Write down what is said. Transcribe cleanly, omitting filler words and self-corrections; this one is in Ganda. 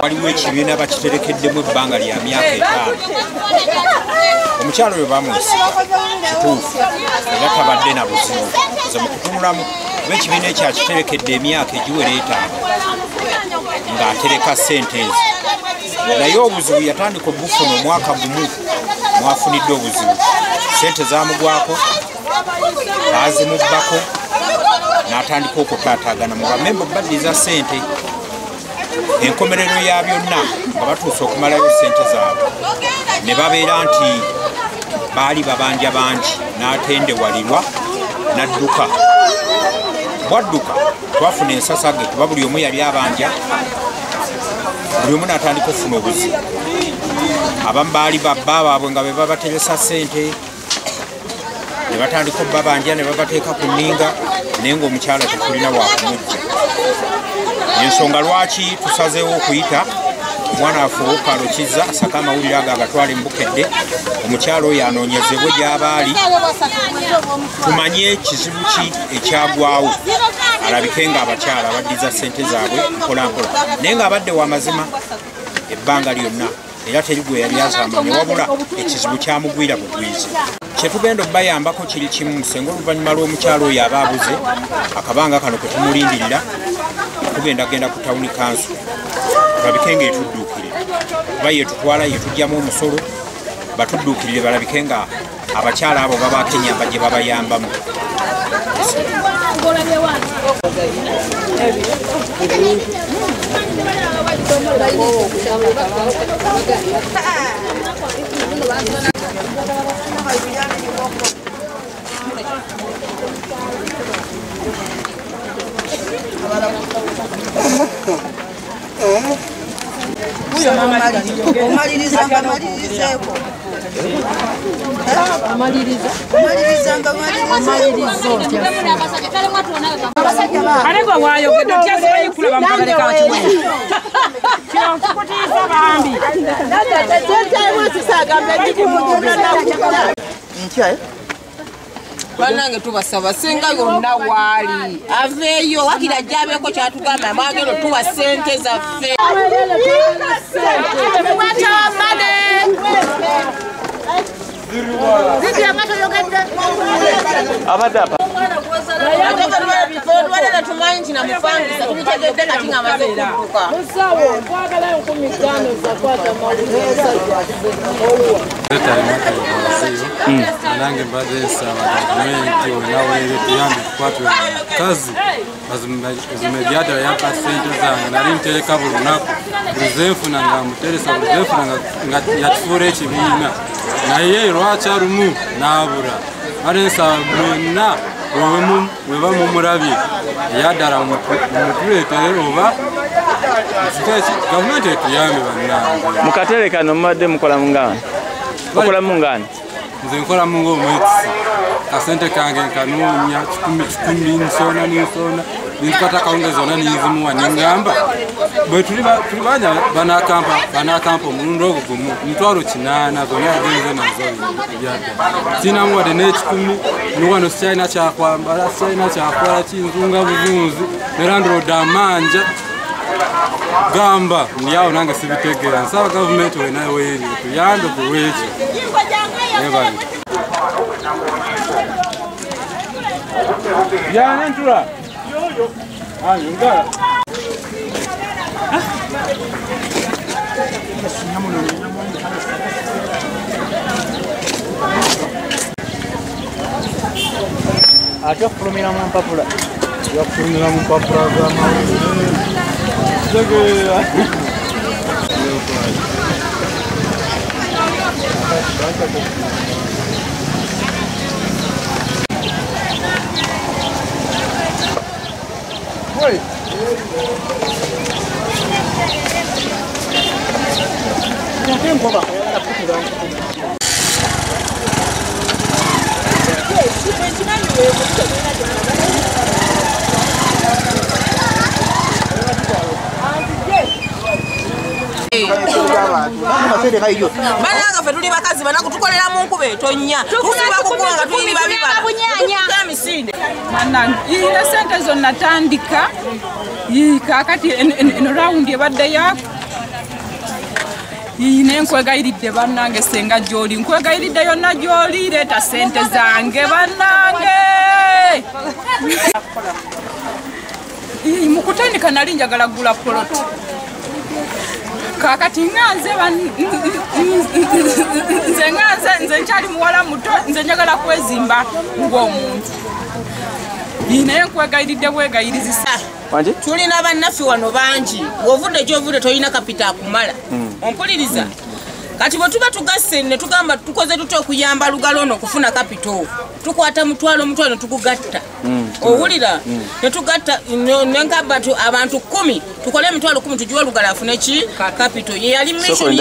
waliwo ekibiina bakiterekeddemu ebbanga lya myaka 5. Omukyalo oyo bamwesiga kituufu era tabadde na buzibu ze mu kutunulamu kuba ekibiina ekyo akiterekedde emyaka egiwera 5 ng'atereka ssente ezo. Naye obuzibu yatandika obufuna omwaka gumu mwafunidde obuzibu. Ssente zamugwako bazimubbako n'atandika okutaataagana mu bamemba baddiza ssente. Enkomerero ya byonna nga batuuse okumalayo ssente zaabwe ne babeera nti baali babanja bangi n'atendewalirwa n'adduka. Bwadduka twafuna ensasage kuba buli omu yali abanja, buli omu n'atandika okufuna obuzibu. Abamu baali babba baabwe nga be babateresa ssente ne batandika obbabanja ne babateeka ku nninga naye ng'omukyala tetulina wakumujja. Ensonga lwaki tusazeewo okuyita omwana waffe ow'okaalo Kizza asaka amawulire ago agatwala embukedde omukyalo oyo anoonyezebwe gy'abaali tumanye ekizibu ki ekyagwawo alabike nga abakyala baddiza ssente zaabwe mpolampola naye ng'abadde wa mazima ebbanga lyonna era teri gwe yali azaamanya wabula ekizibu kyamugwira bugwizi. Kyetugenda obbayambako kiri kimu senga oluvannyuma lw'omukyalo oyo aba abuze akabanga kano kwe tumulindirira tugendagenda ku tawuni kansu balabike nga etudduukire kuba yetutwala yetugyamu omusolo batudduukirire balabike nga abakyala abo babaako ennyamba gye babayambamu. Banange tubasaba senga yonna waali aveeyo wakira ajjabeeko kyatugamba mwagero tuwa ssente zaffe. Tumanyi nti namupangisa tubitegedde kati nga amaze kudduka. Nange mbadde nsaba gavumenti onaweere tuyambe tukwate omukazi bazimebyadala yampa ssente zange nali ntereka buli lunaku buli zenfuna nga muteresa buli zenfuna nga yatufuula ekibiina naye lwaki alumu n'abula. Bade nsaba mwenna weba mumulabye eyaddala mutuleetere oba gavumenti etuyambe bannange. Mukatere kano mubadde mukola mungani? Mukola mungani? Nze nkola mungo omwetisi kasente kange nkanoonya 10 nsona nimpata kaunga zonna ninzimuwa ningamba bwe tuli banya banakampa omulundi ogwo gumu 8,000 zonna yagenze nazo byadda sinamu wadde n'ekikumi niwano sikyalina kyakwambala sikyalina kyakola kinzunga buzunzi nerandiroda amanja gamba ndiawo nange sibitegeera. Nsaba gavumenti wenayo weeri tuyambe ku lwekyo. Yana ntula. Ngala. Acha kulumira mu mpapula. Ya kulumira mu mpapula za mawulire. Oi. Não tem como Bananga fe tuli bakazi banaku tukolera mu nkube etonnya tusiba kukunga tuli babibala bunyanya misinde mananga ile sente zonna tandika kakati eno rawundi ebadde yako nenkwegayiridde bannange senga gy'oli nkwegayiridde yonna gy'oli leeta sente zange bannange mu kutandika nali njagala gula poloti kakati nze nkyali muwala muto nze njagala kwezimba ng'omuntu naye nkwegayiridde bwegayirizisa tulina bannaffe wano bangi bw'ovudde gy'ovudde tolina kapita akumala ompuliriza kati bwe tuba tugasse ne tugamba tukoze tutya okuyamba lugalo ono okufuna kapito tukwata mutwalo ne tugugatta owulira ne tugatta nenkaba abantu 10 tukole emitwalo 10 tugiwe lugalo afune ki kapito ye yali mission